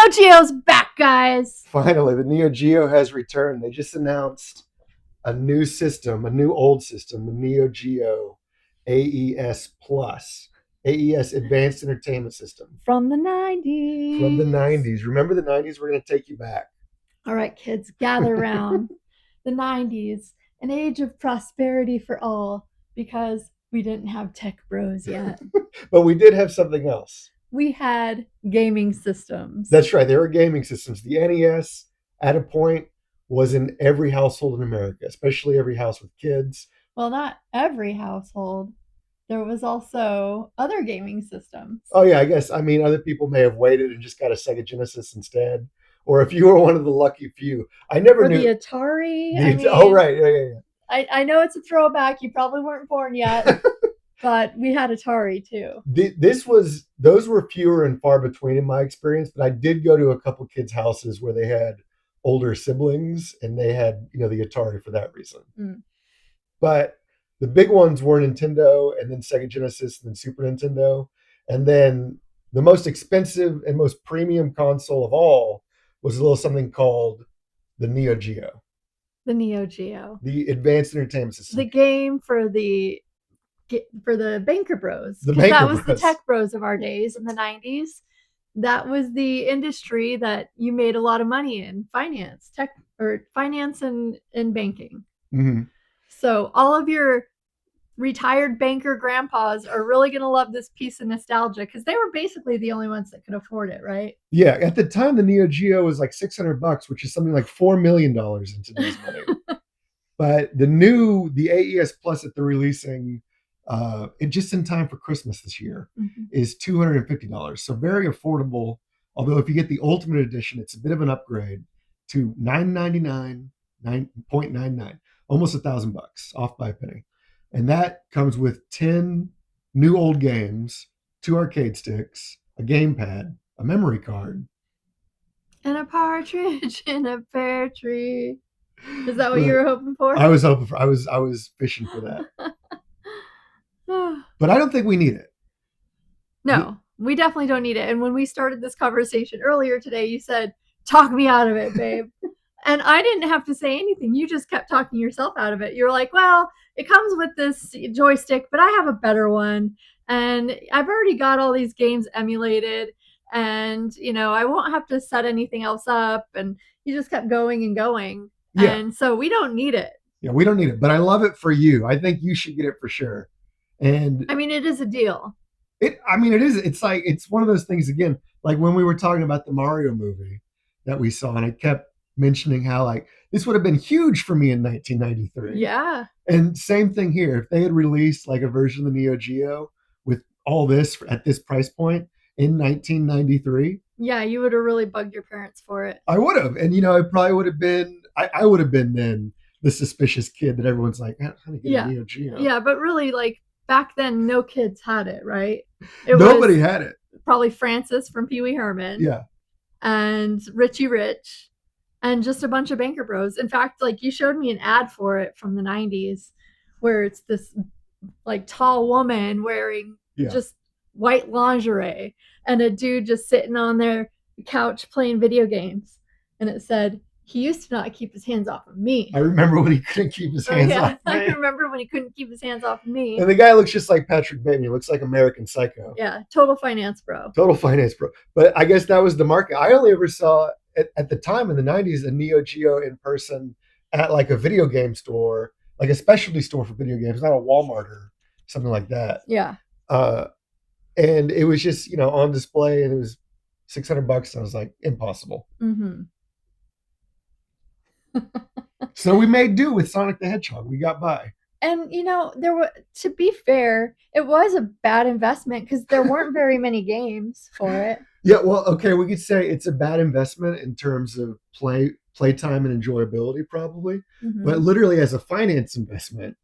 Neo Geo's back, guys. Finally, the Neo Geo has returned. They just announced a new system, a new old system, the NEO GEO AES Plus, AES Advanced Entertainment System. From the 90s. From the 90s. Remember the 90s? We're going to take you back. All right, kids, gather around. The 90s, an age of prosperity for all, because we didn't have tech bros yet. But we did have something else. We had gaming systems. That's right. There were gaming systems. The NES, at a point, was in every household in America, especially every house with kids. Well, not every household. There was also other gaming systems. Oh, yeah, I guess. I mean, other people may have waited and just got a Sega Genesis instead. Or if you were one of the lucky few. I never knew. The Atari. Right. Yeah. I know it's a throwback. You probably weren't born yet. But we had Atari too. Those were fewer and far between in my experience, but I did go to a couple kids' houses where they had older siblings and they had, the Atari for that reason. Mm. But the big ones were Nintendo and then Sega Genesis and then Super Nintendo. And then the most expensive and most premium console of all was a little something called the Neo Geo. The Neo Geo. The Advanced Entertainment System. The game for the banker bros. That was the tech bros of our days in the 90s. That was the industry that you made a lot of money in, finance and banking. Mm-hmm. So all of your retired banker grandpas are really going to love this piece of nostalgia because they were basically the only ones that could afford it, right? Yeah. At the time, the Neo Geo was like $600, which is something like $4 million in today's money. But the AES Plus that they're releasing just in time for Christmas this year is $250. So very affordable. Although if you get the Ultimate Edition, it's a bit of an upgrade to $999, 9.99, almost $1,000, off by a penny. And that comes with 10 new old games, 2 arcade sticks, a gamepad, a memory card, and a partridge in a pear tree. Is that what you were hoping for? I was hoping for. I was fishing for that. But I don't think we need it. No, we definitely don't need it. And when we started this conversation earlier today, you said, "Talk me out of it, babe." And I didn't have to say anything. You just kept talking yourself out of it. You're like, well, it comes with this joystick, but I have a better one. And I've already got all these games emulated. And, I won't have to set anything else up. And you just kept going and going. Yeah. And so we don't need it. Yeah, we don't need it. But I love it for you. I think you should get it for sure. And I mean, it is a deal. It is. It's one of those things, again, like when we were talking about the Mario movie that we saw, and I kept mentioning how this would have been huge for me in 1993. Yeah. And same thing here. If they had released a version of the Neo Geo with all this at this price point in 1993. Yeah, you would have really bugged your parents for it. I would have. And, it probably would have been, I would have been then the suspicious kid that everyone's like, how do you get a Neo Geo? Yeah, but really, back then, no kids had it, right? Nobody had it. Probably Francis from Pee Wee Herman. Yeah. And Richie Rich. And just a bunch of banker bros. In fact, you showed me an ad for it from the 90s where it's this tall woman wearing just white lingerie and a dude just sitting on their couch playing video games. And it said, "He used to not keep his hands off of me." I remember when he couldn't keep his hands off me. I remember when he couldn't keep his hands off me. And the guy looks just like Patrick Bateman. He looks like American Psycho. Yeah, total finance bro. Total finance bro. But I guess that was the market. I only ever saw, at the time in the 90s, a Neo Geo in person at a video game store, a specialty store for video games, not a Walmart or something like that. Yeah. And it was just, on display, and it was $600. And I was like, impossible. Mm-hmm. So we made do with Sonic the Hedgehog. We got by. And, to be fair, it was a bad investment because there weren't very many games for it. Yeah, well, okay, we could say it's a bad investment in terms of playtime and enjoyability, probably. Mm-hmm. But literally as a finance investment,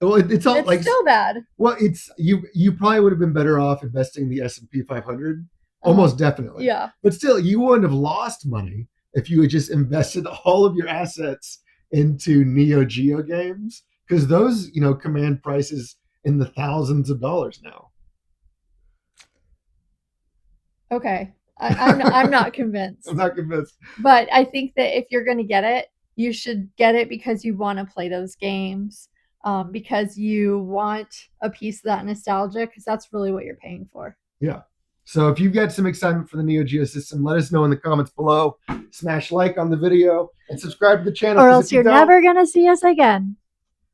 well, it's still bad. Well, it's you probably would have been better off investing in the S&P 500, almost definitely. Yeah. But still, you wouldn't have lost money if you had just invested all of your assets into Neo Geo games, because those, command prices in the thousands of dollars now. Okay. I'm not convinced. I'm not convinced. But I think that if you're going to get it, you should get it because you want to play those games, because you want a piece of that nostalgia, because that's really what you're paying for. Yeah. So if you've got some excitement for the Neo Geo system, let us know in the comments below. Smash like on the video and subscribe to the channel. Or else you're never going to see us again.